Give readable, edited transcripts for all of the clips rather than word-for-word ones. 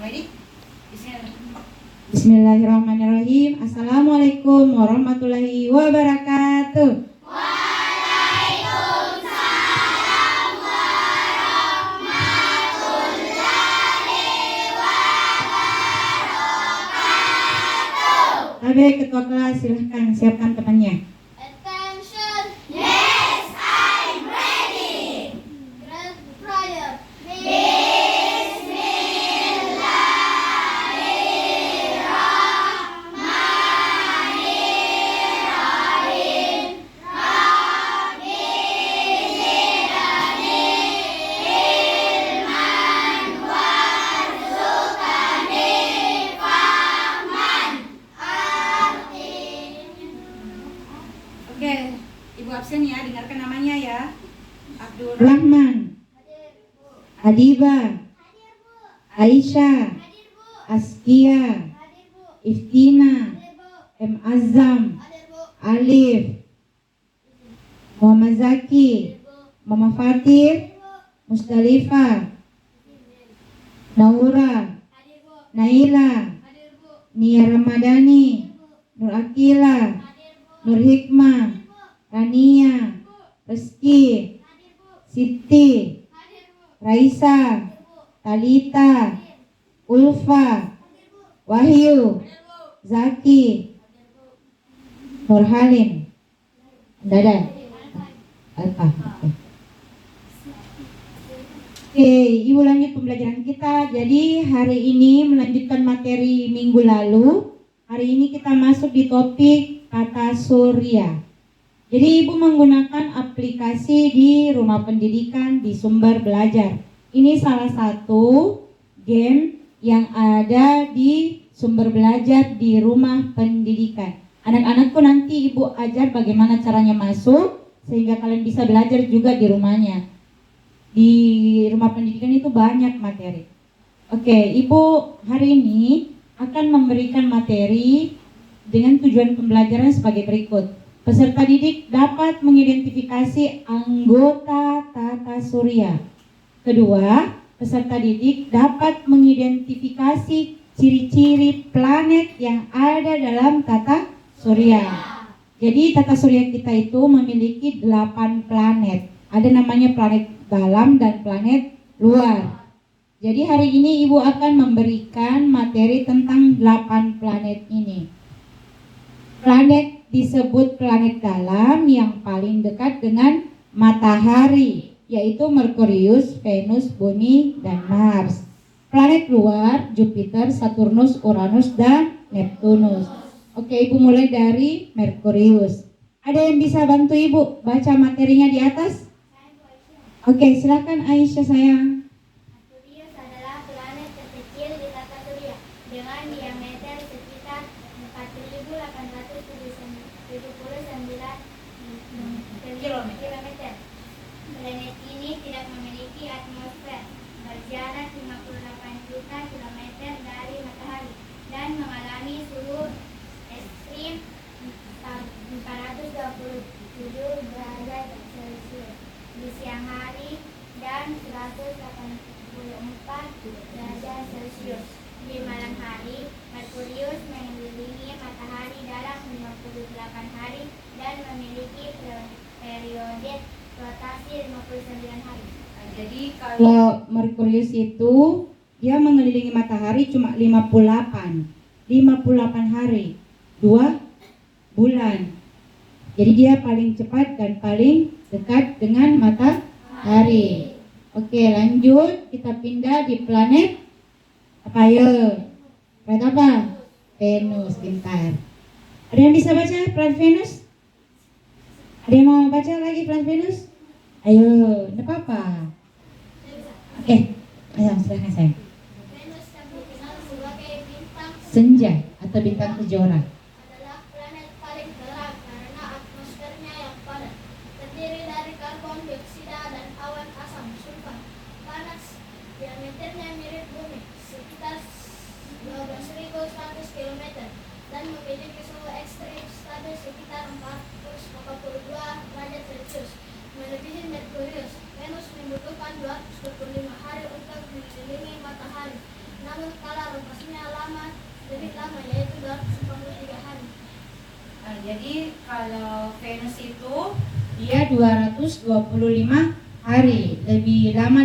Ready? Bismillahirrahmanirrahim. Assalamualaikum warahmatullahi wabarakatuh. Waalaikumsalam warahmatullahi wabarakatuh. Abe, ketua kelas, silahkan siapkan temannya. Attention. Yes, I'm ready. Grand prayer. Bismillahirrahmanirrahim. Rabbi zidni ilman warzuqni fahman. Oke, Ibu absen ya, dengarkan namanya ya. Abdul Rahman, Adiba, Aisyah, Askia, Iftina, M. Azam, Alif, Muhammad Zaki, Mama Fatir, Mustalifah, Naura, Naila, Nia Ramadhani, Nur Akila, Nur Hikmah, Rania, Rizky, Siti, Raisa, Talita, Ulfa, Wahyu, Zaki, Nur Halim. Dadah. Apa? Oke, Ibu lanjut pembelajaran kita. Jadi hari ini melanjutkan materi minggu lalu. Hari ini kita masuk di topik kata surya. Jadi Ibu menggunakan aplikasi di Rumah Pendidikan di Sumber Belajar. Ini salah satu game yang ada di Sumber Belajar di Rumah Pendidikan. Anak-anakku nanti Ibu ajar bagaimana caranya masuk sehingga kalian bisa belajar juga di rumahnya. Di Rumah Pendidikan itu banyak materi. Oke, Ibu hari ini akan memberikan materi dengan tujuan pembelajaran sebagai berikut. Peserta didik dapat mengidentifikasi anggota tata surya. Kedua, peserta didik dapat mengidentifikasi ciri-ciri planet yang ada dalam tata surya. Jadi tata surya kita itu memiliki 8 planet. Ada namanya planet dalam dan planet luar. Jadi hari ini Ibu akan memberikan materi tentang 8 planet ini. Planet disebut planet dalam yang paling dekat dengan matahari, yaitu Merkurius, Venus, Bumi, dan Mars. Planet luar, Jupiter, Saturnus, Uranus, dan Neptunus. Oke, Ibu mulai dari Merkurius. Ada yang bisa bantu Ibu baca materinya di atas? Oke, silakan Aisyah sayang. Merkurius adalah planet terkecil di tata surya dengan diameter sekitar 4.879 kilometer. Planet ini tidak memiliki atmosfer, berjarak 58 juta kilometer dari matahari dan mengalami suhu ekstrim 427 derajat Celcius di siang hari dan 184 derajat Celcius di malam hari. Merkurius mengelilingi matahari dalam 58 hari dan memiliki periode rotasi 59 hari. Jadi Kalau Merkurius itu dia mengelilingi matahari cuma 58 hari, 2 bulan. Jadi dia paling cepat dan paling dekat dengan matahari. Oke, lanjut kita pindah di planet apa ya? Planet apa? Venus, pintar. Ada yang bisa baca planet Venus? Ada yang mau baca lagi planet Venus? Ayo, tidak apa-apa. Oke, ayo silahkan sayang. Venus yang dikenal sebagai bintang Senja atau bintang kejora. adalah planet paling terang karena atmosfernya yang padat, terdiri dari karbon dioksida dan awan asam sulfat. Panas, diameternya mirip bumi, sekitar 12.100 km, dan memiliki suhu ekstrim stabil sekitar 482 derajat Celcius. Melebihi Merkurius, Venus membutuhkan 225 hari untuk mengelilingi matahari. Namun kala pertama, yaitu 243 hari. Nah, jadi kalau Venus itu Dia 225 hari, lebih lama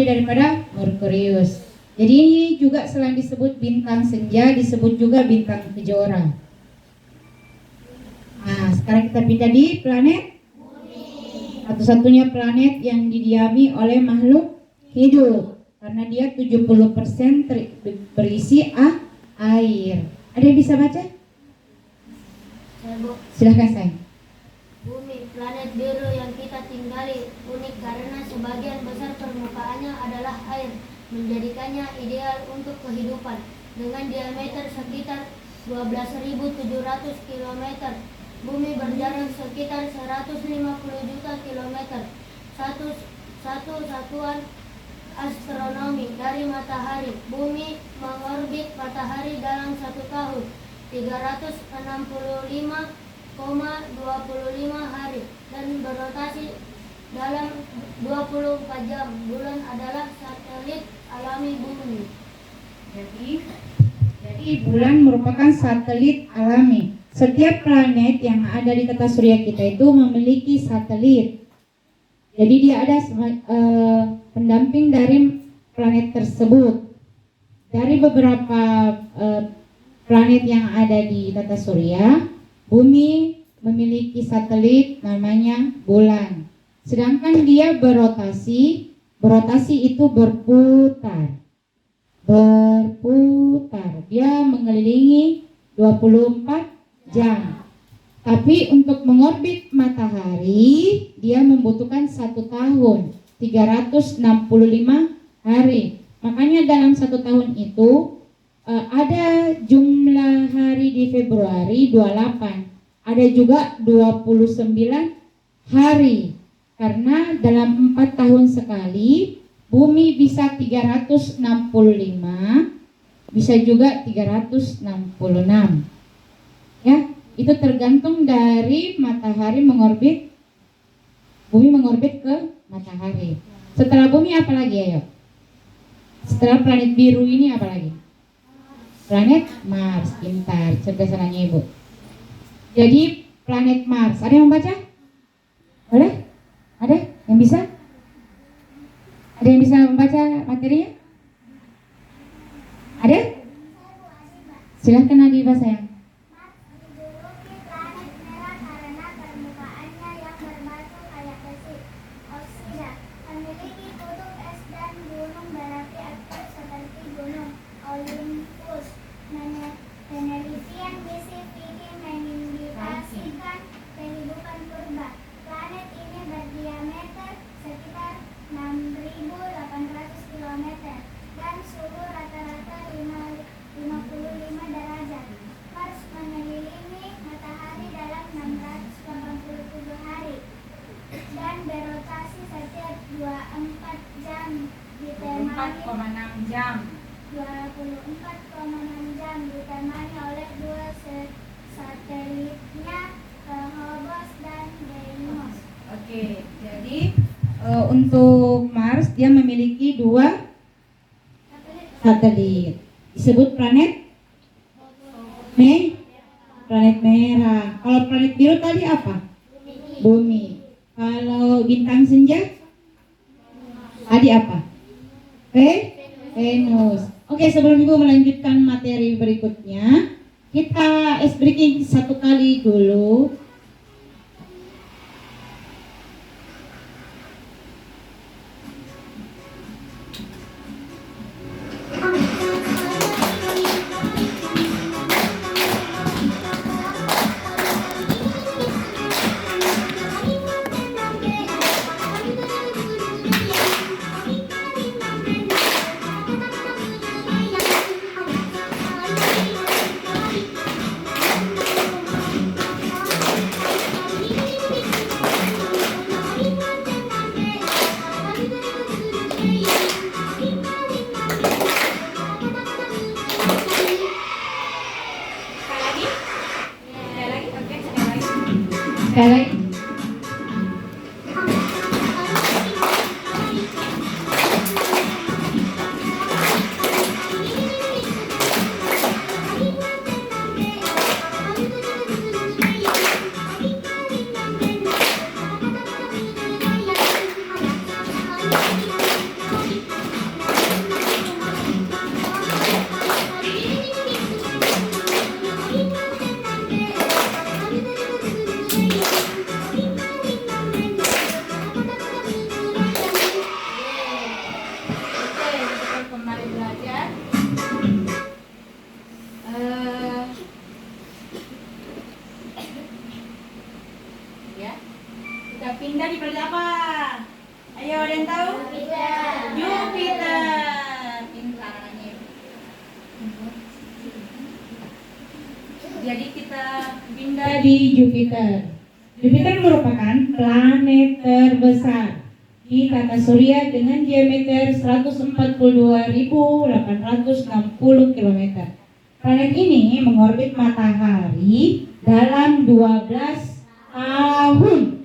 daripada Merkurius. Jadi ini juga selain disebut bintang senja, disebut juga bintang kejora. Nah, sekarang kita pindah di planet satu-satunya planet yang didiami oleh makhluk hidup, karena dia 70% berisi air. Ada yang bisa baca? Silahkan sayang. Bumi, planet biru yang kita tinggali, unik karena sebagian besar permukaannya adalah air, menjadikannya ideal untuk kehidupan. Dengan diameter sekitar 12.700 km, bumi berjarak sekitar 150 juta kilometer. Satu satuan astronomi dari matahari. Bumi mengorbit matahari dalam 1 tahun, 365,25 hari, dan berotasi dalam 24 jam. Bulan adalah satelit alami bumi. Jadi bulan merupakan satelit alami. Setiap planet yang ada di tata surya kita itu memiliki satelit. Jadi dia ada pendamping dari planet tersebut. Dari beberapa planet yang ada di tata surya, bumi memiliki satelit namanya bulan. Sedangkan dia berotasi itu berputar. Dia mengelilingi 24 jam. Tapi untuk mengorbit matahari dia membutuhkan 1 tahun, 365 hari. Makanya dalam 1 tahun itu ada jumlah hari di Februari 28, ada juga 29 hari. Karena dalam 4 tahun sekali bumi bisa 365, bisa juga 366. Ya, itu tergantung dari matahari mengorbit, bumi mengorbit ke matahari. Setelah bumi apa lagi ayo? Setelah planet biru ini apa lagi? Planet Mars. Pintar, cerdas anaknya ibu. Jadi planet Mars, ada yang membaca? Boleh? Ada yang bisa? Ada yang bisa membaca materinya? Ada? Silahkan Nadifa sayang. Dijuluki planet merah karena permukaannya yang berbatu kayak besi oksida, memiliki kutub es dan gunung berapi aktif seperti gunung Olympus. Penelitian misi Vicky mengindikasikan kehidupan purba. Planet ini berdiameter sekitar 6.800 km dan suhu rata-rata 55 derajat. Mars mengelilingi matahari dalam 687 hari dan berotasi setiap 24 jam, ditemani 4,6 jam. 24,6 jam, ditemani oleh 2 satelitnya, Phobos dan Deimos. Oke, jadi Untuk Mars dia memiliki 2 satelit. Disebut planet planet merah. Kalau planet biru tadi apa? Bumi. Kalau bintang senja tadi apa? Venus. Oke, sebelum Ibu melanjutkan materi berikutnya, kita ice breaking 1 kali dulu. Sekali lagi. atau Jupiter? Pintar anaknya. Jadi kita pindah Di Jupiter. Jupiter merupakan planet terbesar di tata surya dengan diameter 142.860 km. Planet ini mengorbit matahari dalam 12 tahun.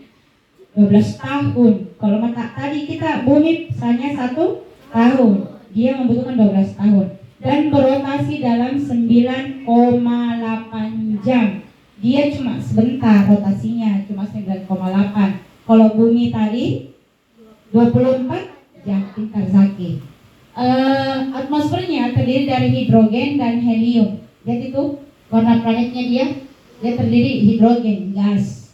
12 tahun. Kalau tadi kita bumi hanya 1 tahun, dia membutuhkan 12 tahun. Dan berotasi dalam 9,8 jam. Dia cuma sebentar rotasinya, cuma 9,8. Kalau bumi tadi 24 jam, pintar Zaki. Atmosfernya terdiri dari hidrogen dan helium. Lihat itu warna planetnya dia terdiri hidrogen, gas.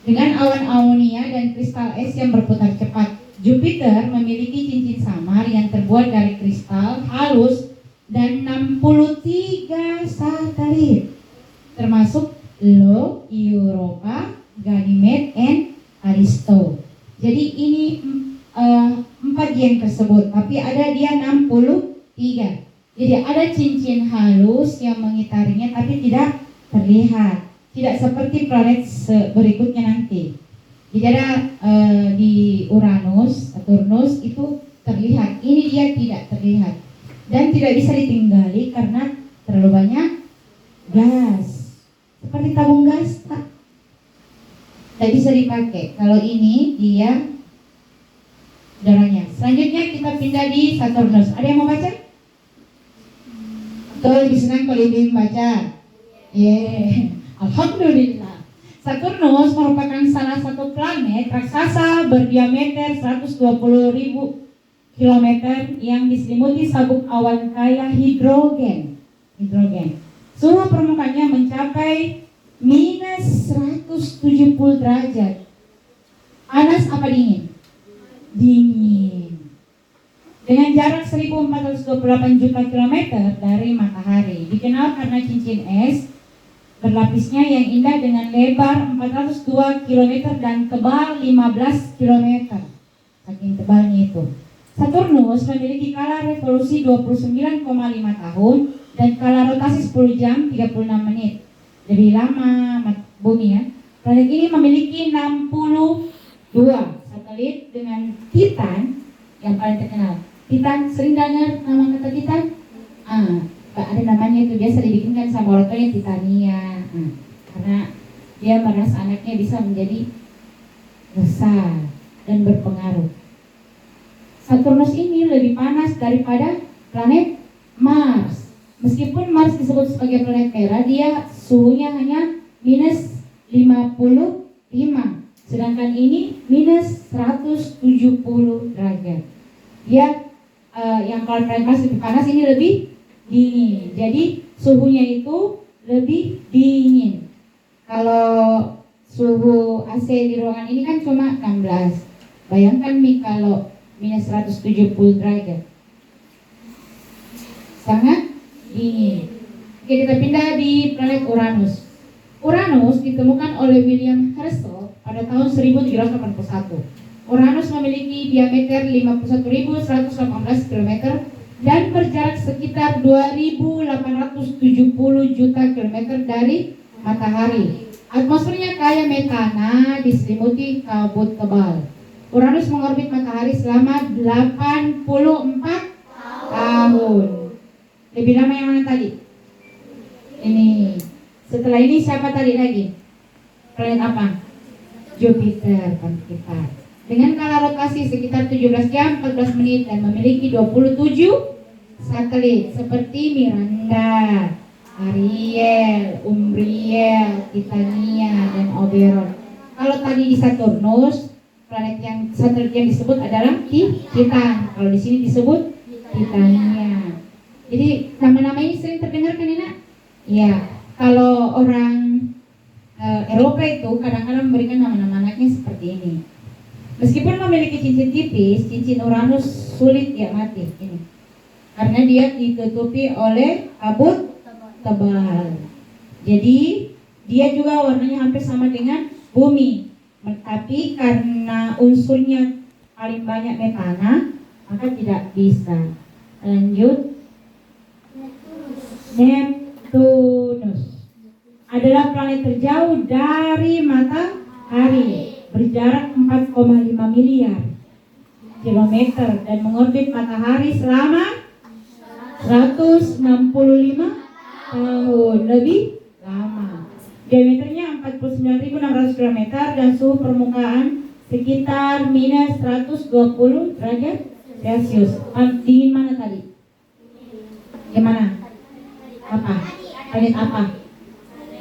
Dengan awan amonia dan kristal es yang berputar cepat. Jupiter memiliki cincin samar yang terbuat dari kristal halus dan 63 satelit, termasuk Io, Europa, Ganymede, and Callisto. Jadi ini 4 yang tersebut, tapi ada dia 63. Jadi ada cincin halus yang mengitarinya tapi tidak terlihat, tidak seperti planet berikutnya nanti. Jadi ada di Uranus, Saturnus itu terlihat, ini dia tidak terlihat dan tidak bisa ditinggali karena terlalu banyak gas. Seperti tabung gas tak bisa dipakai. Kalau ini dia udaranya. Selanjutnya kita pindah di Saturnus. Ada yang mau baca? Betul, lebih senang kalau ibu baca. Alhamdulillah. Saturnus merupakan salah satu planet raksasa berdiameter 120.000 km yang diselimuti sabuk awan kaya hidrogen. Suhu permukaannya mencapai minus 170 derajat. Panas apa dingin? Dingin. Dengan jarak 1428 juta kilometer dari matahari. Dikenal karena cincin es berlapisnya yang indah dengan lebar 402 km dan tebal 15 km. Saking tebalnya itu. Saturnus memiliki kala revolusi 29,5 tahun dan kala rotasi 10 jam 36 menit. Lebih lama bumi ya. Planet ini memiliki 62 satelit dengan Titan yang paling terkenal. Titan, sering dengar nama kata Titan? Ada namanya itu, biasa dibikinkan sama orang tuanya Titania. Karena dia merasa anaknya bisa menjadi besar dan berpengaruh. Saturnus ini lebih panas daripada planet Mars. Meskipun Mars disebut sebagai planet merah, dia suhunya hanya minus 55. Sedangkan ini minus 170 derajat. Dia yang kalau planet Mars lebih panas, ini lebih dingin. Jadi suhunya itu lebih dingin. Kalau suhu AC di ruangan ini kan cuma 16. Bayangkan nih kalau minus 170 derajat. Sangat dingin. Oke, kita pindah di planet Uranus. Uranus ditemukan oleh William Herschel pada tahun 1781. Uranus memiliki diameter 51.118 km dan berjarak sekitar 2.870 juta kilometer dari matahari. Atmosfernya kaya metana, diselimuti kabut tebal. Uranus mengorbit matahari selama 84 tahun. Lebih lama yang mana tadi? Ini. Setelah ini siapa tadi lagi? Planet apa? Jupiter, kan kita. Dengan kala rotasi sekitar 17 jam 14 menit dan memiliki 27 satelit seperti Miranda, Ariel, Umbriel, Titania, dan Oberon. Kalau tadi di Saturnus, planet yang satelit yang disebut adalah Titan. Kalau di sini disebut Titania. Jadi nama-nama ini sering terdengar kan, Nina? Ya, kalau orang Eropa itu kadang-kadang memberikan nama-nama anaknya seperti ini. Meskipun memiliki cincin tipis, cincin Uranus sulit diamati ini, karena dia ditutupi oleh kabut tebal. Jadi dia juga warnanya hampir sama dengan bumi, tapi karena unsurnya paling banyak metana, maka tidak bisa. Lanjut. Neptunus adalah planet terjauh dari matahari, berjarak 4,5 miliar kilometer dan mengorbit matahari selama 165 tahun, lebih lama. Diameternya 49.600 km dan suhu permukaan sekitar minus 120 derajat Celcius. Dingin mana tadi? Gimana? Apa? Planet apa?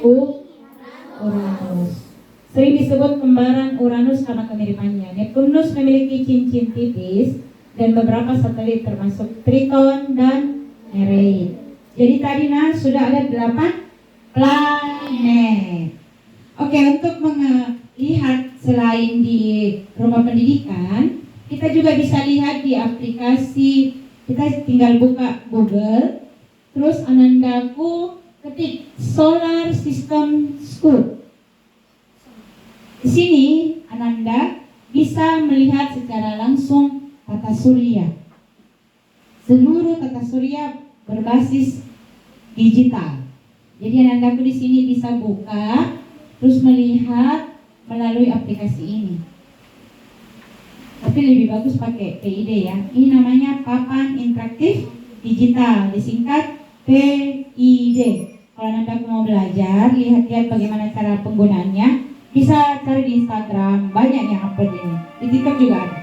Uranus. Sering disebut kembaran Uranus karena kemiripannya. Neptunus memiliki cincin tipis dan beberapa satelit termasuk Triton dan Nereid. Jadi tadi sudah ada 8 planet. Oke, untuk melihat selain di rumah pendidikan, kita juga bisa lihat di aplikasi. Kita tinggal buka Google, terus Anandaku ketik Solar System School. Di sini Ananda bisa melihat secara langsung tata surya. Seluruh tata surya berbasis digital. Jadi Anandaku di sini bisa buka, terus melihat melalui aplikasi ini. Tapi lebih bagus pakai PID ya. Ini namanya Papan Interaktif Digital, disingkat PID. Kalau Anandaku mau belajar, lihat-lihat bagaimana cara penggunaannya, bisa cari di Instagram, banyak yang upload ini. Di TikTok juga ada.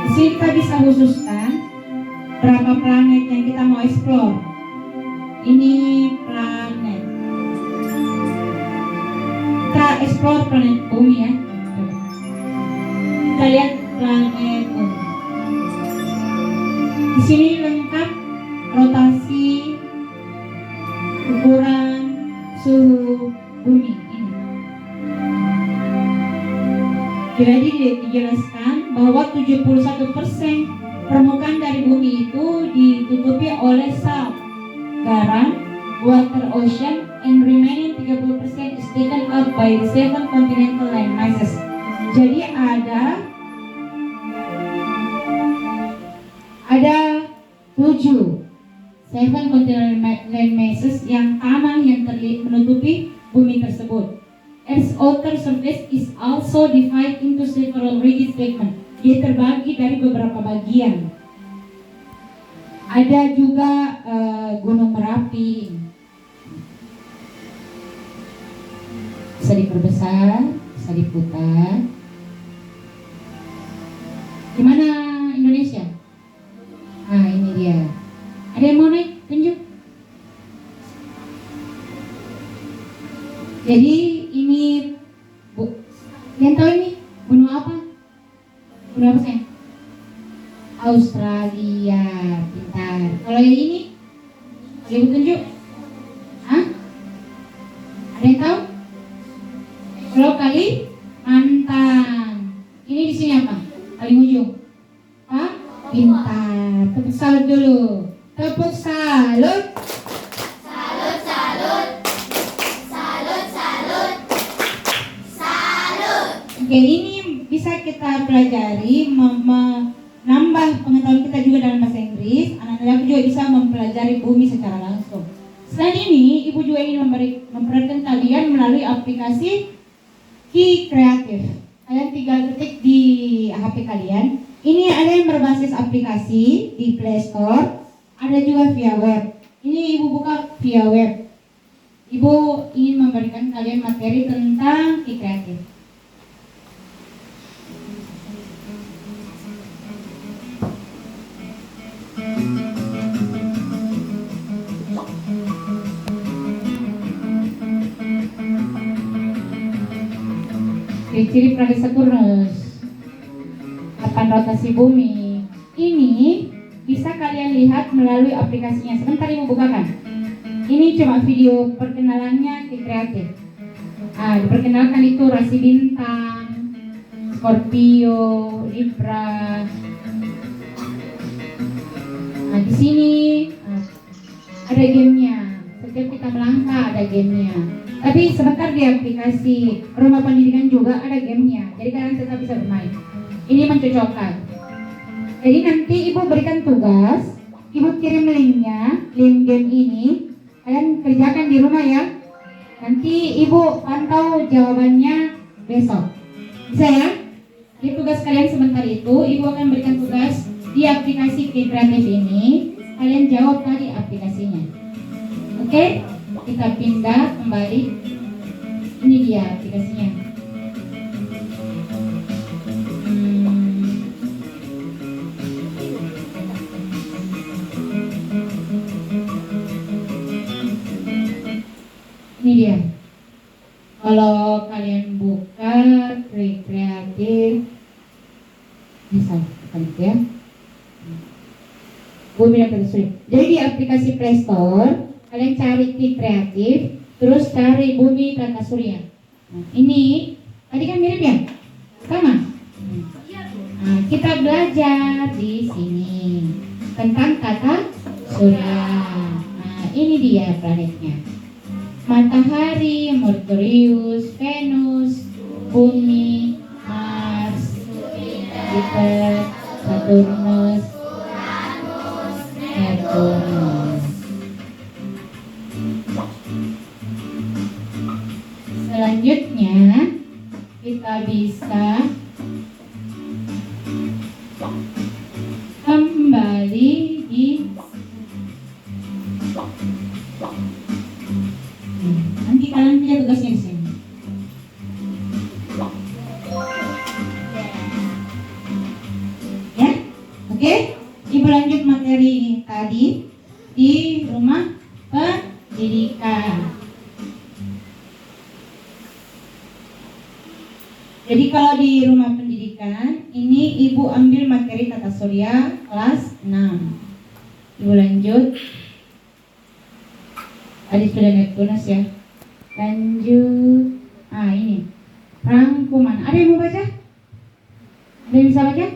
Di sini kita bisa khususkan berapa planet yang kita mau explore. Ini planet. Kita explore planet bumi ya. Kita lihat planet bumi. Di sini lengkap rotasi, ukuran, suhu bumi ini. Jadi dijelaskan bahwa 71% permukaan dari bumi itu ditutupi oleh salt, garam, water ocean, and remaining 30% is taken up by the 7 continental land masses. Jadi ada 7 continental land masses yang tanah yang menutupi bumi tersebut. Earth's outer surface is also divided into several rigid segments. Dia terbagi dari beberapa bagian. Ada juga Gunung Merapi. Bisa diperbesar, bisa diputar. Gimana Indonesia? Nah ini dia. Ada yang mau naik? Tunjuk. Jadi ini yang tahu ini gunung apa? Gunung apa sayang? Australia, pintar. Kalau yang ini, ada yang tunjuk? Hah? Ada yang tahu? Pulau Kalimantan. Ini di sini apa? Paling ujung. Pak, pintar. Tepuk salut dulu. Tepuk salut. Salut, salut. Salut, salut. Salut. Oke, ini bisa kita pelajari menambah pengetahuan kita juga dalam bahasa Inggris. Anak-anak juga bisa mempelajari bumi secara langsung. Selain ini, Ibu juga ingin memperhatikan kalian melalui aplikasi Ki Kreatif. Kalian tinggal ketik di HP kalian. Ini ada yang berbasis aplikasi di Play Store, ada juga via web. Ini Ibu buka via web. Ibu ingin memberikan kalian materi tentang Ki Kreatif. Ciri-ciri planet Saturnus, papan rotasi bumi. Ini bisa kalian lihat melalui aplikasinya. Sebentar Ibu bukakan. Ini cuma video perkenalannya Ki Kreatif. Diperkenalkan itu rasi bintang, Scorpio, Libra. Di sini ada gamenya. Setiap kita melangkah ada gamenya. Tapi sebentar di aplikasi rumah pendidikan juga ada gamenya, jadi kalian tetap bisa bermain. Ini mencocokkan. Jadi nanti ibu berikan tugas, ibu kirim linknya, link game ini, kalian kerjakan di rumah ya. Nanti ibu pantau jawabannya besok. Bisa ya? Di tugas kalian sebentar itu, ibu akan berikan tugas di aplikasi Kreatif ini. Kalian jawab tadi aplikasinya. Oke? Kita pindah kembali. Ini dia aplikasinya. Ini dia. Kalau kalian buka Kreatif, bisa bukan itu ya. Bumi dan Sulit. Jadi di aplikasi Play Store kalian cari Kreatif, terus cari Bumi Tata Surya. Nah, ini tadi kan mirip ya, sama. Nah, kita belajar di sini tentang tata surya. Nah, ini dia planetnya: Matahari, Merkurius, Venus, Bumi, Mars, Jupiter, Saturnus, Neptunus. Selanjutnya kita bisa kembali di nanti kalian punya tugasnya di sini. Ya, oke. Ibu lanjut materi tadi di rumah pendidikan. Jadi kalau di rumah pendidikan ini ibu ambil materi tata surya kelas 6. Ibu lanjut. Tadi sudah Neptunus ya. Lanjut. Ini rangkuman. Ada yang mau baca? Ada yang bisa baca?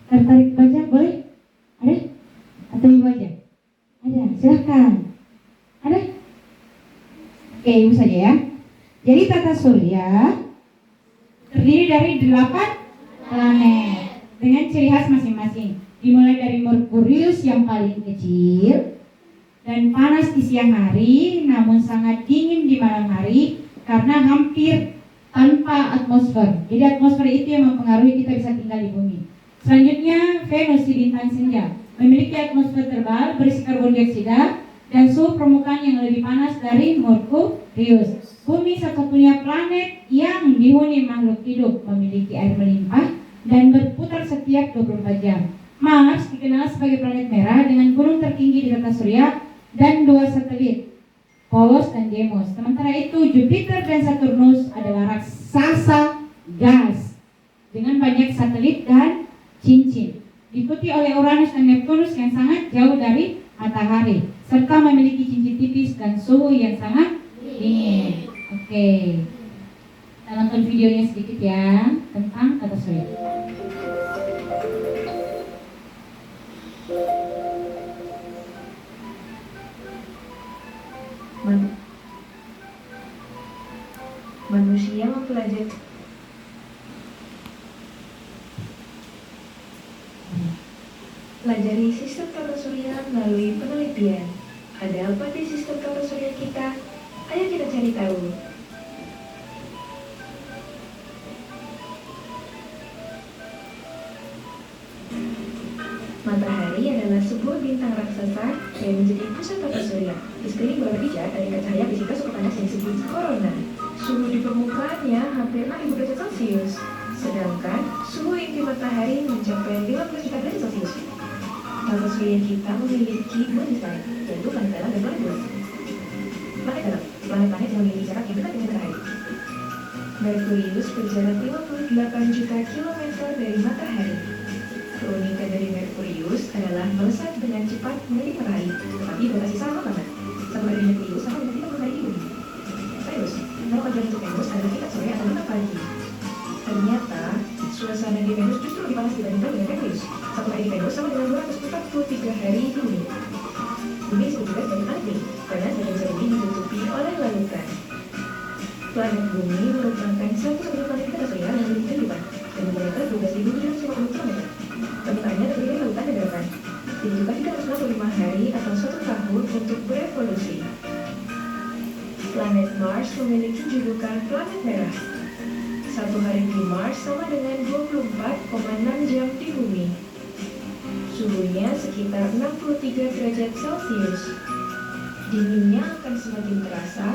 Tertarik baca? Boleh? Ada? Atau ibu aja? Ada, silahkan. Ada? Oke, ibu saja ya. Jadi tata surya terdiri dari 8 planet dengan ciri khas masing-masing. Dimulai dari Merkurius yang paling kecil dan panas di siang hari, namun sangat dingin di malam hari karena hampir tanpa atmosfer. Jadi atmosfer itu yang mempengaruhi kita bisa tinggal di bumi. Selanjutnya Venus di bintang senja, memiliki atmosfer tebal berisi karbon dioksida dan suhu permukaan yang lebih panas dari Merkurius. Bumi satu-satunya planet yang dihuni makhluk hidup, memiliki air melimpah dan berputar setiap 24 jam. Mars dikenal sebagai planet merah dengan gunung tertinggi di tata surya dan 2 satelit, Phobos dan Deimos. Sementara itu Jupiter dan Saturnus adalah raksasa gas dengan banyak satelit dan cincin, diikuti oleh Uranus dan Neptunus yang sangat jauh dari matahari serta memiliki cincin tipis dan suhu yang sangat dingin. Oke, kita nonton videonya sedikit ya tentang tata surya. Manusia mempelajari sistem tata surya melalui penelitian. Ada apa di sistem tata surya kita? Ayo kita cari tahu. Matahari adalah sebuah bintang raksasa yang menjadi pusat tata surya. Di sekeliling bola hijau ada cahaya fisika super panas yang disebut korona. Suhu di permukaannya hampir 6000 derajat Celcius, sedangkan suhu inti matahari mencapai 15 juta derajat Celcius. Tata surya kita memiliki 2 desain, yaitu planet dalam dan planet luar. Planet dalam, planet-planet yang memiliki jarak yang dekat dengan matahari. Merkurius berjarak 58 juta kilometer dari matahari. Keunikan dari Merkurius adalah melesat dengan cepat mengelilingi matahari, tetapi durasi sama banget. Satu hari Merkurius sama dengan 30 hari di bumi. Venus, nama panggilan untuk Venus adalah kita sore atau kita pagi. Ternyata suasana di Venus justru lebih panas dibandingkan dengan Merkurius. Satu hari di Venus sama dengan 243 hari di bumi. Bumi disebut juga sebagai planet dingin karena sebagian besar bumi ditutupi oleh lautan. Planet Bumi merupakan satu dari planet kita surya yang memiliki kehidupan dan berdiameter 12.750 km. Permukaannya terdiri dari lautan dan daratan. Dibutuhkan 365 hari atau 1 tahun untuk berevolusi. Planet Mars memiliki julukan planet merah. 1 hari di Mars sama dengan 24,6 jam di Bumi. Suhunya sekitar 63 derajat Celcius. Dinginnya akan semakin terasa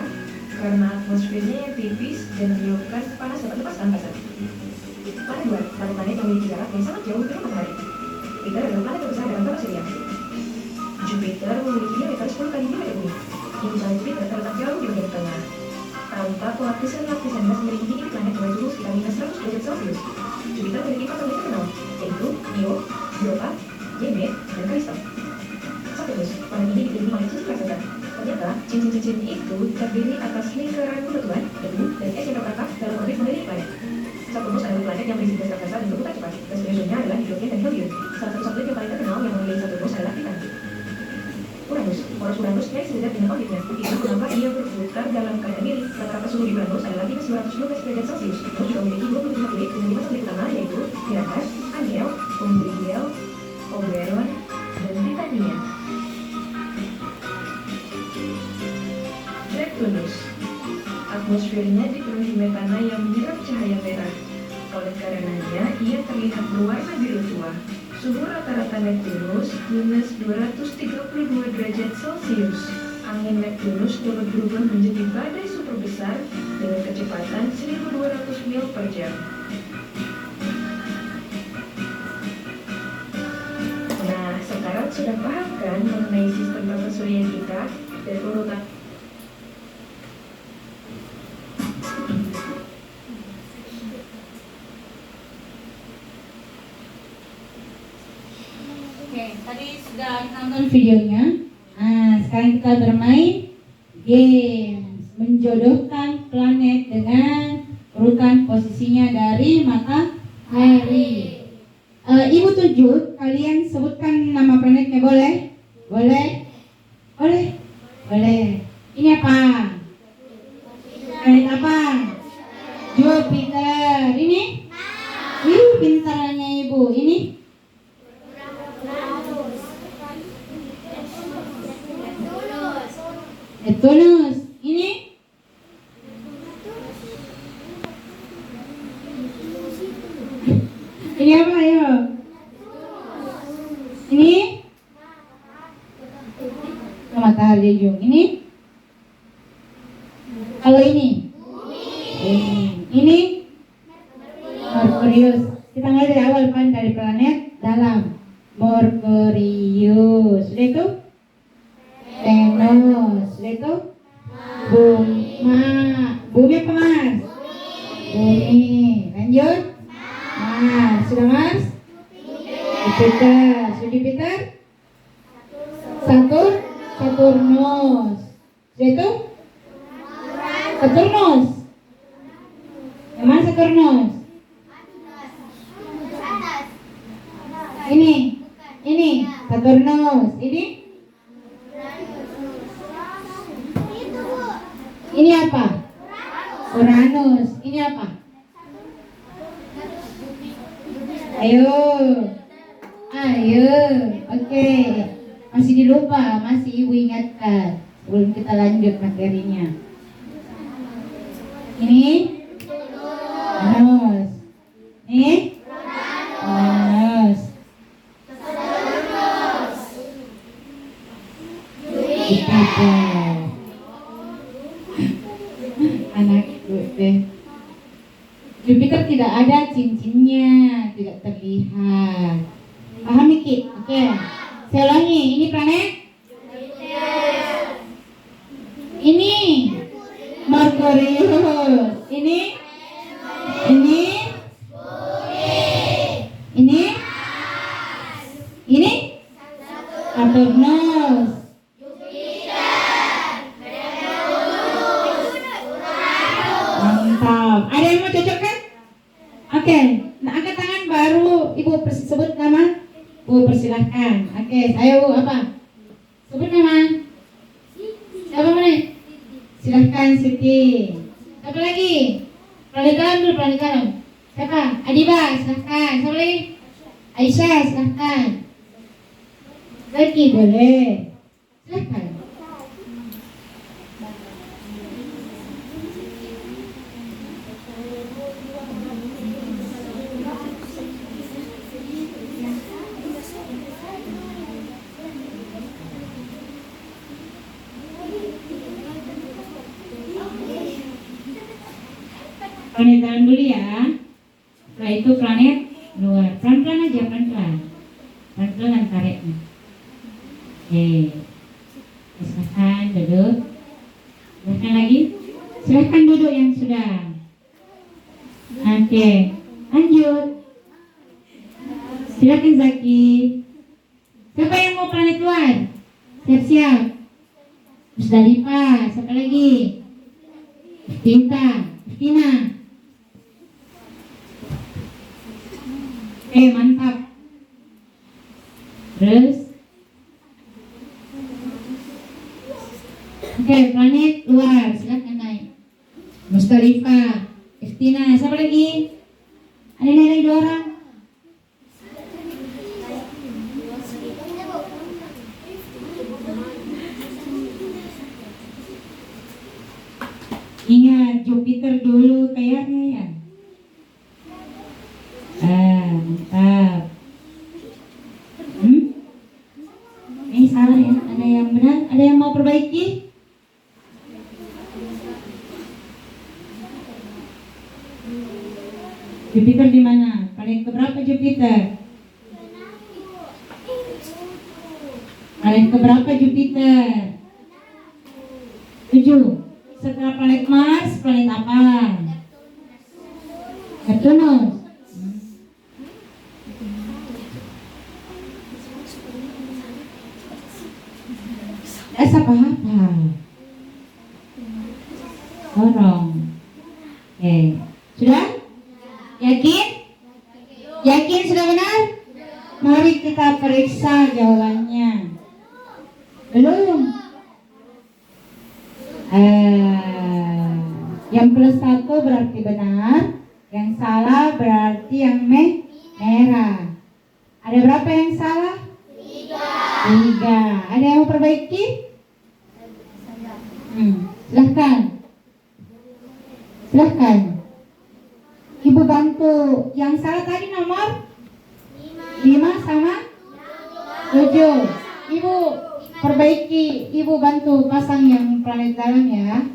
karena atmosfernya yang tipis dan menyebabkan panas dapat lepas ke angkasa. Planet 2, planet yang memiliki jarak yang sangat jauh dari matahari. Jupiter adalah planet terbesar dalam tata surya. Jupiter memiliki diameter 10 kali diameter Bumi. Inti Jupiter terletak jauh di bagian tengah. Tanpa lapisan-lapisan gas melingkupi ini planet dengan suhu sekitar minus 100 derajat Celcius. Jupiter memiliki 4 planet terkenal, yaitu Io, Europa, Ganymede, dan Callisto. Saturnus, planet ini dikelilingi oleh cincin raksasa. Ternyata, cincin-cincin itu terdiri atas lingkaran bebatuan, debu, dan es yang terperangkap dalam orbit mengelilingi planet. Saturnus adalah planet yang berisi gas raksasa dan berputar cepat. Gas ionisnya adalah hidrogen dan helium. Salah satu satelit yang paling terkenal yang mengelilingi Saturnus adalah Titan. Uranus, poros Uranus naik sejajar dengan orbitnya. Itu mengapa ia berputar dalam keadaan miring. Rata-rata suhu di Uranus adalah minus 912 derajat Celcius. Uranus juga memiliki 27 satelit dengan 5 satelit utama yaitu Mirakas, Ariel, Umbriel, Oberon, dan Titania. Neptunus, atmosfernya dipenuhi metana yang menyerap cahaya merah. Oleh karenanya, ia terlihat berwarna biru tua. Suhu rata-rata Neptunus minus 232 derajat Celcius. Angin Neptunus dapat berubah menjadi badai super besar dengan kecepatan 1.200 mil per jam. Nah, sekarang sudah paham kan mengenai sistem tata surya kita dan urutan. Oke, tadi sudah nonton videonya. Nah, sekarang kita bermain games menjodohkan planet dengan urutan posisinya dari matahari. Ibu tunjuk, kalian sebutkan nama planetnya, boleh? Boleh? Boleh? Boleh. Ini apa? Planet apa? Jupiter. Ini? Pintarnya ibu. Ini? Neptunus. Ini? Ini apa ya? Ini? Matahari Jung. Ini? Kalau ini? Ini? Merkurius. Kita mulai dari awal kan, dari planet dalam. Merkurius. Sudah itu? Venus. Sudah itu? Bumi apa Mars? Bumi. Lanjut? Mars. Sudah Mars? Jupiter. Sudah Jupiter? Saturnus. Sudah itu? Saturnus. Yang mana Saturnus? Ini Saturnus. Ini apa? Uranus. Ini apa? Ayo. Oke. Masih dilupa, masih ibu ingatkan sebelum kita lanjut materinya. Ini Uranus. Ini Uranus. Jupiter. Anakku deh. Jupiter tidak ada cincinnya, tidak terlihat. Paham Miki? Oke. Saya ulangi, ini planet? Ini Merkurius. Ini Saturnus. Mantap. Ada yang mau cocokkan? Oke. Nah, angkat tangan baru ibu sebut nama. Bu, persilahkan. Oke, saya Bu apa? Sebut nama. Siapa mana? Silahkan Siti. Siapa lagi? Planet dalam dulu, planet dalam. Siapa? Adiba, silahkan. Siapa lagi? Aisyah, silahkan. Lagi boleh. Silahkan. Planet dalam dulu ya. Setelah itu planet luar. Pelan-pelan aja, pelan-pelan. Pelan-pelan tariknya. Oke. Silahkan duduk. Silahkan lagi. Silahkan duduk yang sudah. Oke. Lanjut. Silahkan Zaki. Siapa yang mau planet luar? Siap-siap. Musdalifah. Siapa lagi? Tina. Mantap. Terus planet luar, silakan naik. Musdalifah, Istina, siapa lagi? Ada lagi 2 orang. Ingat Jupiter dulu kayaknya ya. Mantap. Ini salah ya, ada yang benar, ada yang mau perbaiki? Jupiter di mana? Planet keberapa Jupiter? Planet keberapa Jupiter? 7. Setelah planet Mars, planet apa? Neptunus. Apa-apa. Dorong. Oke. Sudah? Yakin? Yakin sudah benar? Mari kita periksa jawabannya. Belum? Yang +1 berarti benar, yang salah berarti yang merah. Ada berapa yang salah? 3. Ada yang mau perbaiki? Silahkan. Ibu bantu. Yang salah tadi nomor 5 sama 7. Ibu perbaiki, ibu bantu pasang yang planet dalam ya.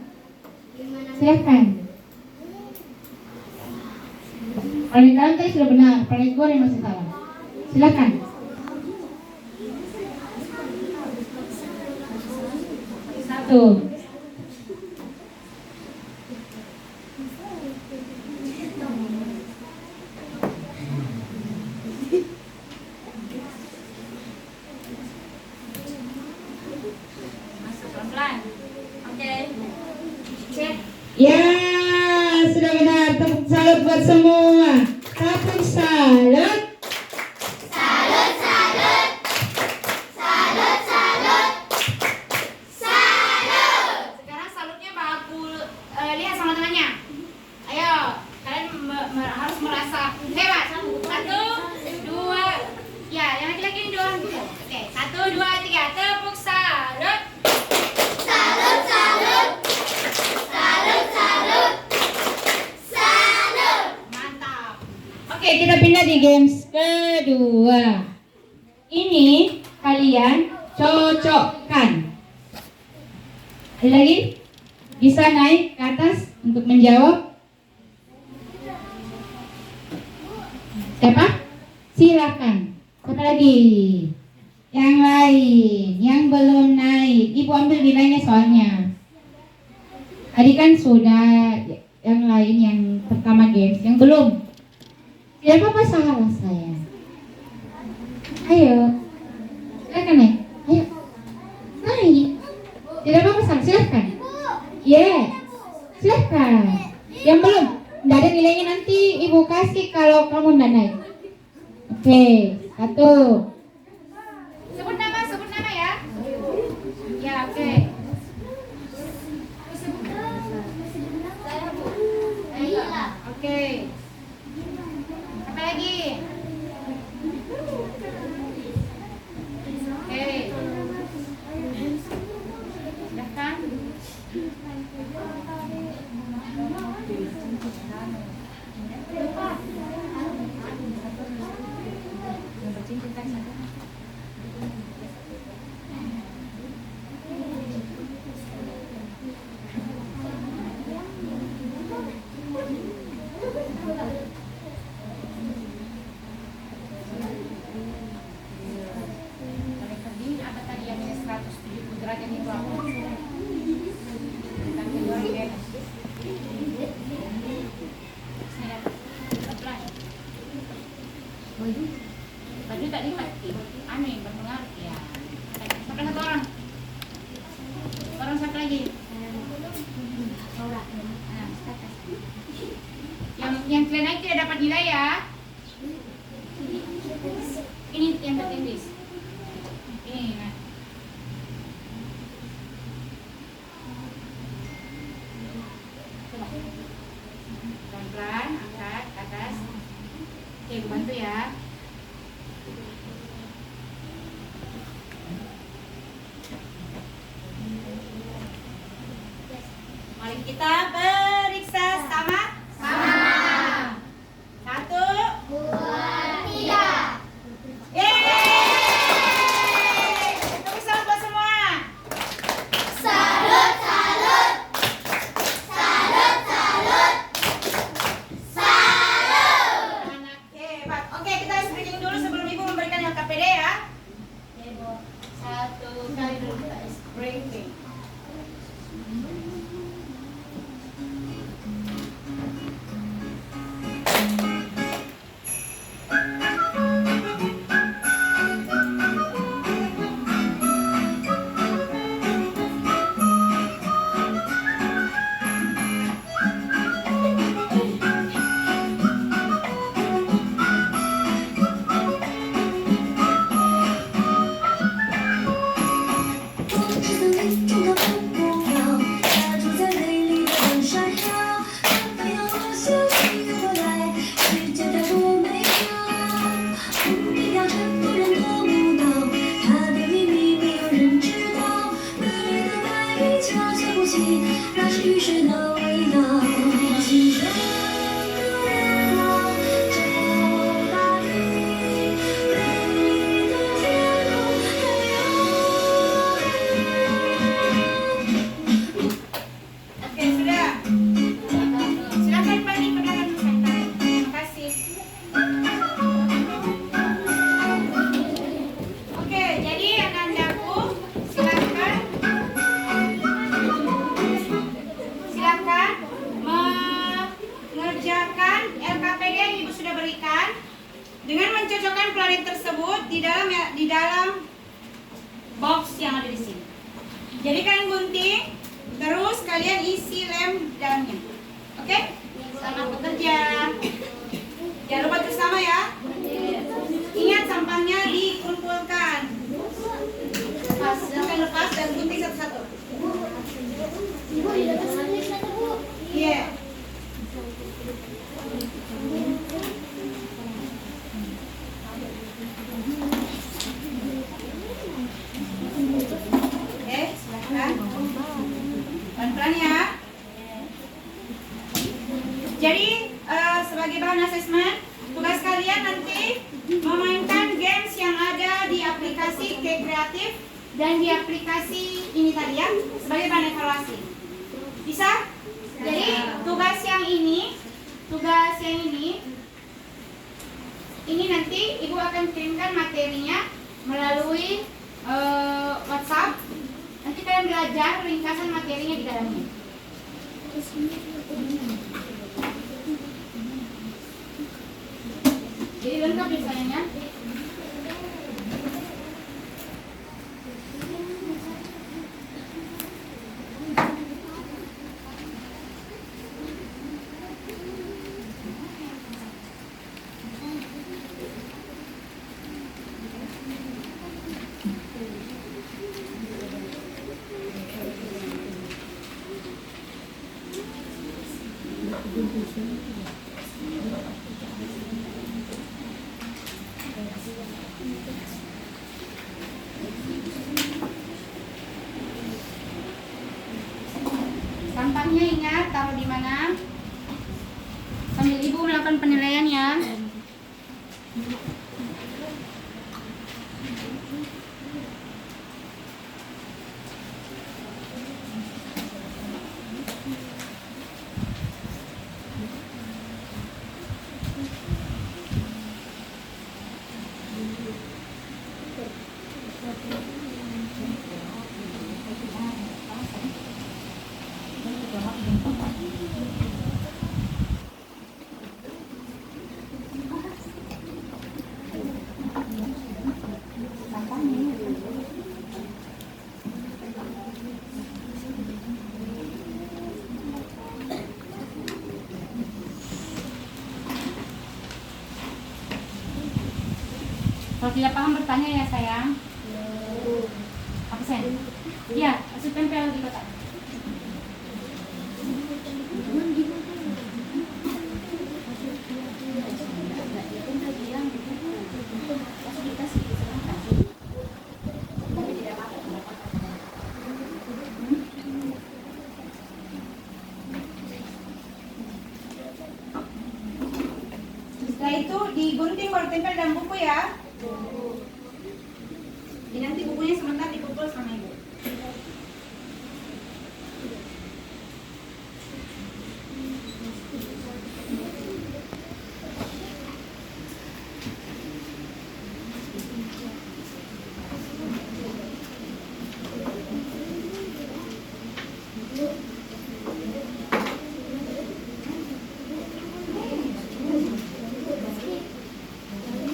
Silahkan. Planet dalam tadi sudah benar, planet luar yang masih salah. Silahkan. Satu. Ya, sudah benar. Tepuk salut buat semua. Tepuk salut. Sekarang salutnya Mbak Aku lihat sama temannya. Ayo, kalian harus merasa hebat. 1, 2, ya, yang laki-laki ini doang. Oke, 1, 2, 3, tepuk salut. Mantap. Oke, kita pindah di games kedua. Ini kalian cocokkan. Ada lagi? Bisa naik ke atas untuk menjawab? Siapa? Silakan. Siapa lagi? Yang lain, yang belum naik. Ibu ambil nilainya soalnya. Tadi kan sudah yang lain yang pertama games, yang belum. Tidak apa-apa salah saya. Ayo. Silakan naik. Ayo. Naik. Tidak apa-apa salah, silakan. Silakan. Yang belum, tidak ada nilainya nanti ibu kasih kalau kamu tidak naik. Oke, 1. Sebut nama ya. Ya, oke. lipat aneh berpengaruh ya. Siapa satu orang? Orang siapa lagi? Nah, yang kalian naik tidak dapat nilai ya. Ini yang tertipis. Ini nah. Coba. Pelan-pelan angkat ke atas. Oke, bantu ya. Mari kita periksa sama. Satu, yeay! Tepuk tangan buat semua. Anak hebat. Oke, kita harus breaking dulu sebelum Ibu memberikan LKPD ya. Satu kali dulu kita breaking. Oke, sudah. Silakan Pak Adi, perkenalkan dulu saya. Terima kasih. Oke, jadi anak-anakku silakan mengerjakan LKPD yang Ibu sudah berikan dengan mencocokkan planet tersebut di dalam box yang ada di sini. Jadi kalian gunting, terus kalian isi lem dalamnya. Oke? Selamat bekerja. Jangan lupa bersama ya. Ingat sampahnya dikumpulkan. Silakan lepas dan gunting satu-satu. Iya. Oke, silakan. Pelan-pelan ya. Jadi sebagai bahan asesmen, tugas kalian nanti memainkan games yang ada di aplikasi K-Kreatif dan di aplikasi ini tadi ya, sebagai bahan evaluasi. Bisa? Jadi tugas yang ini nanti Ibu akan kirimkan materinya melalui WhatsApp. Nanti kalian belajar ringkasan materinya di dalamnya. Jadi lengkap misalnya. Sampahnya ingat taruh di mana? Sambil Ibu melakukan penilaian ya. Kalau tidak paham bertanya ya sayang. Absen. Iya, langsung tempel di kotak. Setelah itu digunting baru tempel dalam buku ya. Jadi nanti bukunya sebentar dipukul sama ibu.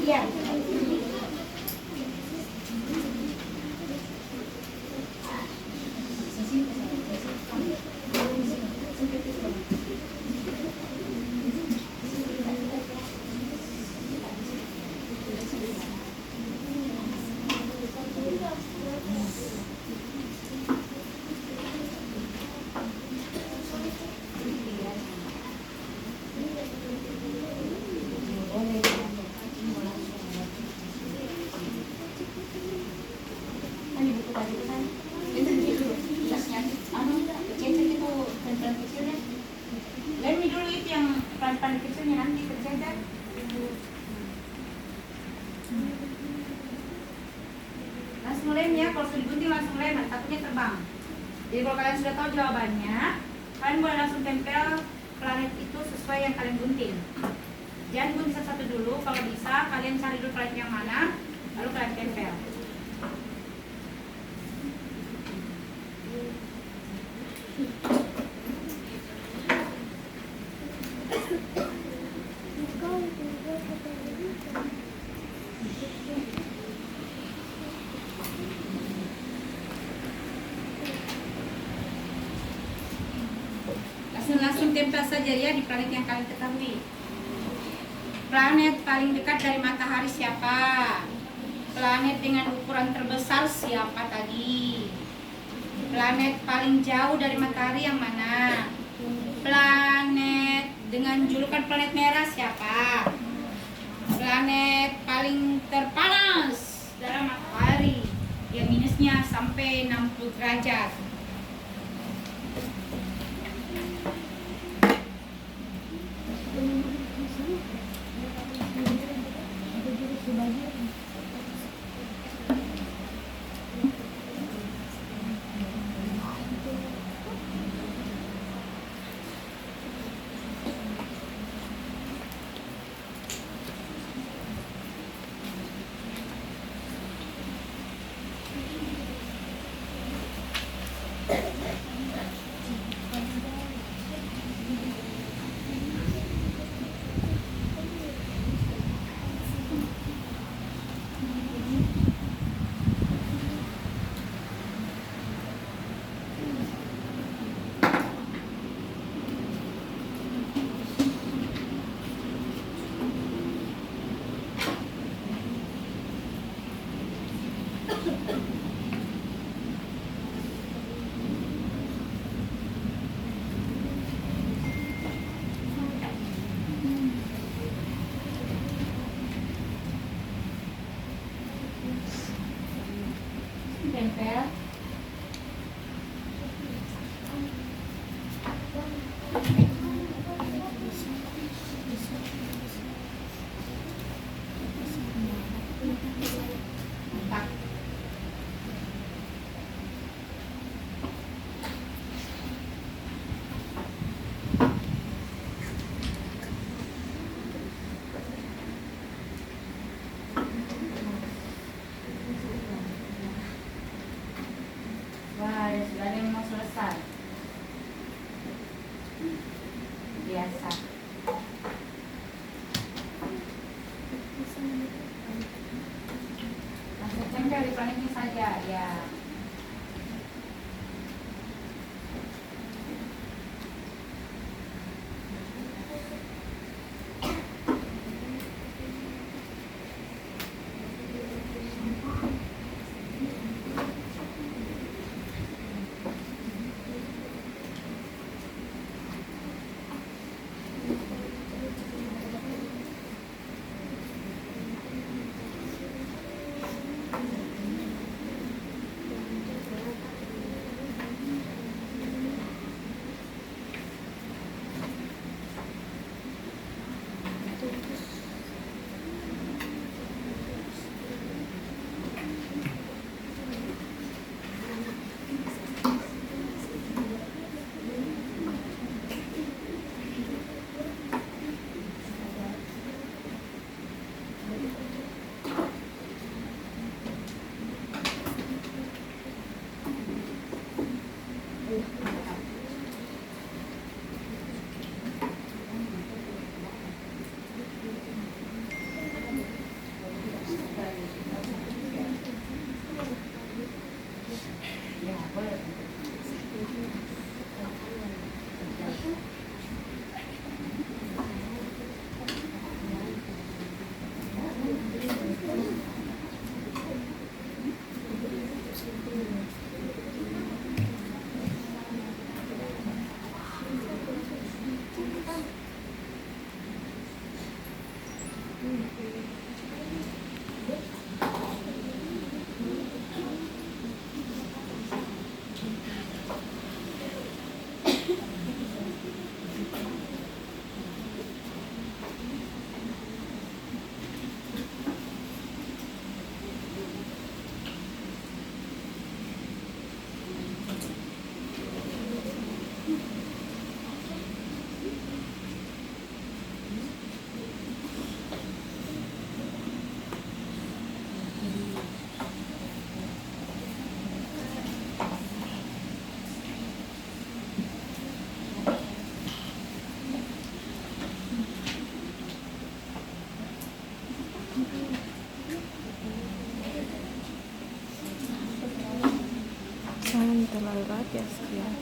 Iya. Kan di buku tadi itu kan itu gitu jelasnya kecil itu pelan kecilnya. Lemi dulu itu yang pelan kecilnya nanti tercecer. Langsung lem ya, kalau sudah digunting langsung lem, takutnya terbang. Jadi kalau kalian sudah tahu jawabannya, kalian boleh langsung tempel planet itu sesuai yang kalian gunting. Jangan gunting satu-satu dulu, kalau bisa kalian cari dulu planet yang mana, lalu kalian tempel. Langsung tempel saja ya di planet yang kalian ketahui. Planet paling dekat dari matahari siapa? Planet dengan ukuran terbesar siapa tadi? Planet paling jauh dari matahari yang mana? Planet dengan julukan planet merah siapa? Planet paling terpanas dari matahari yang minusnya sampai 60 derajat. terlalu berat ya, sekian.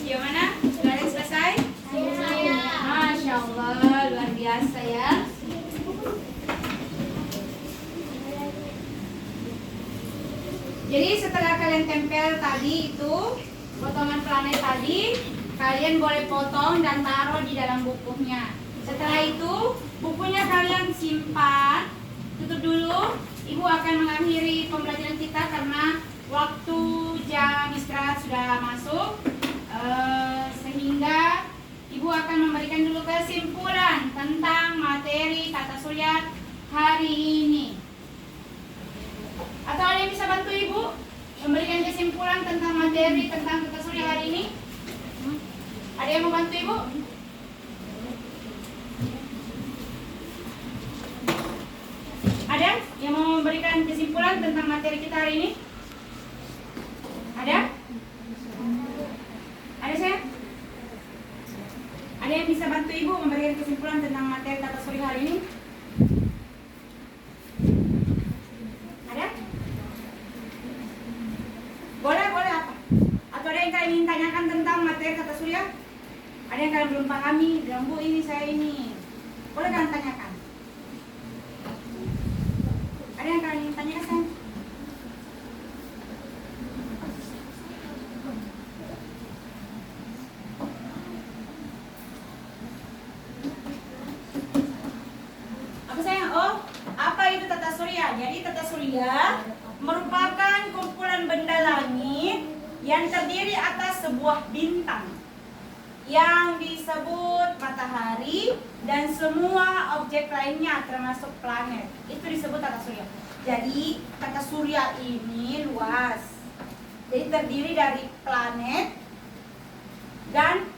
Sejauh mana? Sudah ada yang selesai? Saya. Masya Allah, luar biasa ya. Jadi setelah kalian tempel tadi itu potongan planet tadi, kalian boleh potong dan taruh di dalam bukunya. Setelah itu bukunya kalian simpan, tutup dulu. Ibu akan mengakhiri pembelajaran kita karena waktu jam istirahat sudah masuk. Sehingga Ibu akan memberikan dulu kesimpulan tentang materi tata surya hari ini. Atau ada yang bisa bantu Ibu memberikan kesimpulan tentang materi tentang tata surya hari ini? Ada yang mau bantu Ibu? Ada yang mau memberikan kesimpulan tentang materi kita hari ini? Ada? Ada saya? Ada yang bisa bantu Ibu memberikan kesimpulan tentang materi tata surya hari ini? Ada? Boleh apa? Atau ada yang kalian ingin tanyakan tentang materi tata surya? Ada yang kalian belum pahami? Bilang, Bu, ini saya ini. Boleh kalian tanyakan? Ada yang kalian ingin tanyakan saya? Jadi tata surya merupakan kumpulan benda langit yang terdiri atas sebuah bintang yang disebut matahari dan semua objek lainnya termasuk planet. Itu disebut tata surya. Jadi tata surya ini luas. Jadi terdiri dari planet dan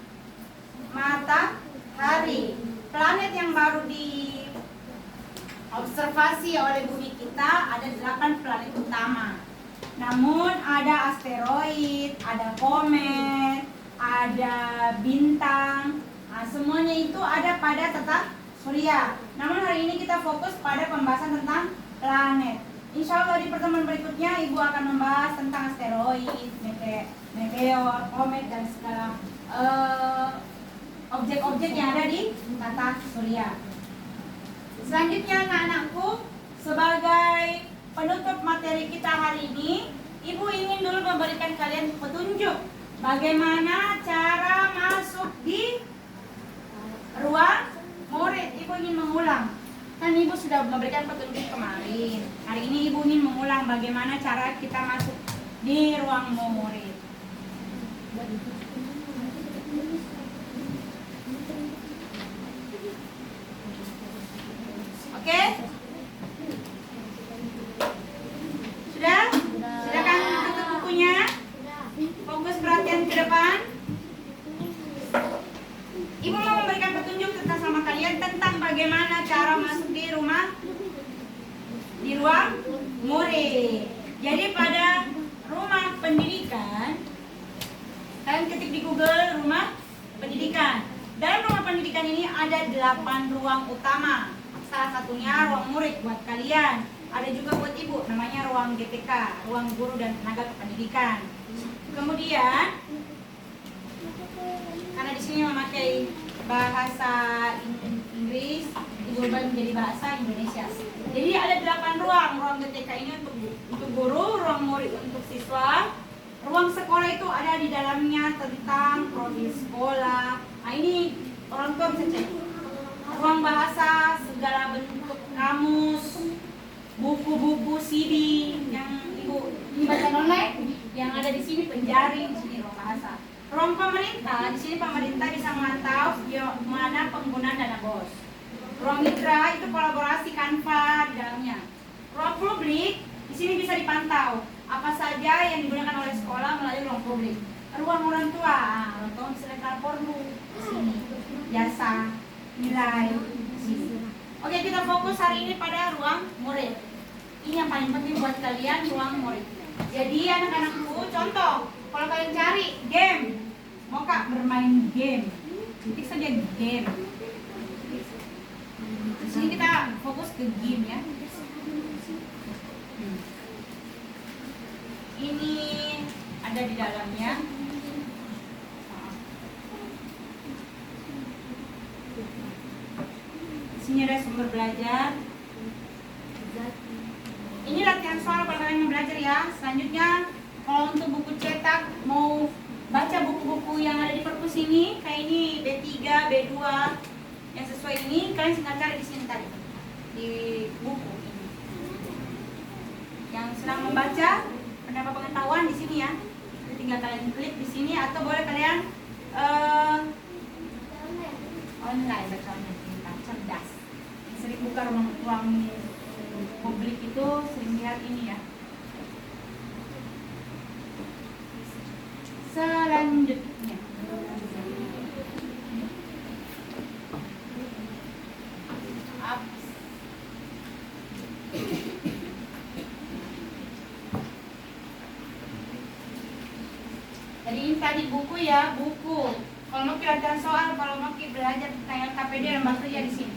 matahari. Planet yang baru diobservasi oleh bumi kita ada 8 planet utama. Namun ada asteroid, ada komet, ada bintang. Nah, semuanya itu ada pada tata surya. Namun hari ini kita fokus pada pembahasan tentang planet. Insya Allah di pertemuan berikutnya Ibu akan membahas tentang asteroid, meteor, komet dan segala objek-objek yang ada di tata surya. Selanjutnya anak-anakku, sebagai penutup materi kita hari ini, Ibu ingin dulu memberikan kalian petunjuk bagaimana cara masuk di ruang murid. Ibu ingin mengulang. Kan Ibu sudah memberikan petunjuk kemarin. Hari ini Ibu ingin mengulang bagaimana cara kita masuk di ruang murid. Oke? Sudah? Sudah kan tutup bukunya? Fokus perhatian ke depan. Ibu mau memberikan petunjuk tentang sama kalian tentang bagaimana cara masuk di ruang murid. Jadi pada rumah pendidikan, kalian ketik di Google rumah pendidikan. Dalam rumah pendidikan ini ada 8 ruang utama. Salah satunya ruang murid buat kalian. Ada juga buat ibu, namanya ruang GTK, ruang guru dan tenaga kependidikan. Kemudian, karena di sini memakai bahasa Inggris, diubah menjadi bahasa Indonesia. Jadi ada 8 ruang GTK ini untuk guru, ruang murid untuk siswa. Ruang sekolah itu ada di dalamnya tentang profil sekolah. Nah ini orang tua bisa cek. Ruang bahasa, segala bentuk kamus, buku-buku CD yang ibu baca online, yang ada di sini penjaring, di sini ruang bahasa. Ruang pemerintah, di sini pemerintah bisa memantau sejauh mana penggunaan dana BOS. Ruang mitra itu kolaborasi Canva di dalamnya. Ruang publik, di sini bisa dipantau apa saja yang digunakan oleh sekolah melalui ruang publik. Ruang orang tua, orang tua bisa lapor dulu di sini. Jasa, nilai, di sini. Oke, kita fokus hari ini pada ruang murid. Ini yang paling penting buat kalian, ruang murid. Jadi anak-anakku, contoh, kalau kalian cari game, mau kak bermain game, ketik saja game. Di sini kita fokus ke game ya. Ini ada di dalamnya. Di sini ada sumber belajar. Ini latihan soal kalau kalian mau belajar ya. Selanjutnya, kalau untuk buku cetak, mau baca buku-buku yang ada di perpus ini, kayak ini B3, B2, yang sesuai ini, kalian tinggal cari di sini tadi, di buku ini. Yang sedang membaca, pendapat pengetahuan di sini ya. Tinggal kalian klik di sini atau boleh kalian online bacanya, pintar, cerdas. Sering buka ruang publik itu sering lihat ini ya. Selanjutnya, jadi ini tadi buku ya, buku. Kalau mau latihan soal, kalau mau belajar tentang KPD dan bakteria di sini.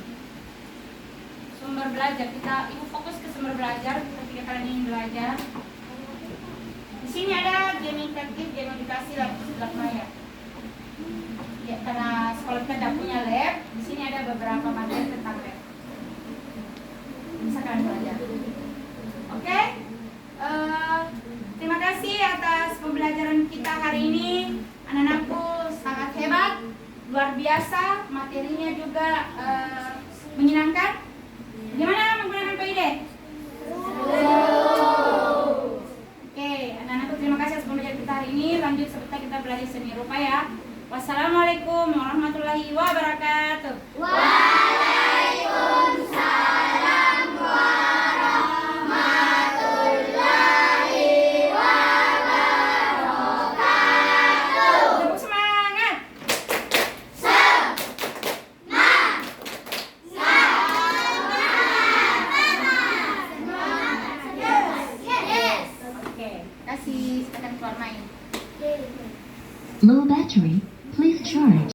Sumber belajar, ibu fokus ke sumber belajar ketika kalian ingin belajar. Di sini ada game interaktif, game edukasi, lab maya. Ya, karena sekolah kita tidak punya lab, di sini ada beberapa materi tentang lab. Bisa kalian belajar. Oke? Terima kasih atas pembelajaran kita hari ini. Anak-anakku sangat hebat, luar biasa, materinya juga menyenangkan. Gimana menggunakan PID? Oke, anak-anakku terima kasih atas pembelajaran kita hari ini. Lanjut sebentar kita belajar seni rupa ya. Wassalamualaikum warahmatullahi wabarakatuh. Waalaikumsalam warahmatullahi wabarakatuh. Tepuk semangat. Oke, kasih silakan keluar main. Low battery, please charge.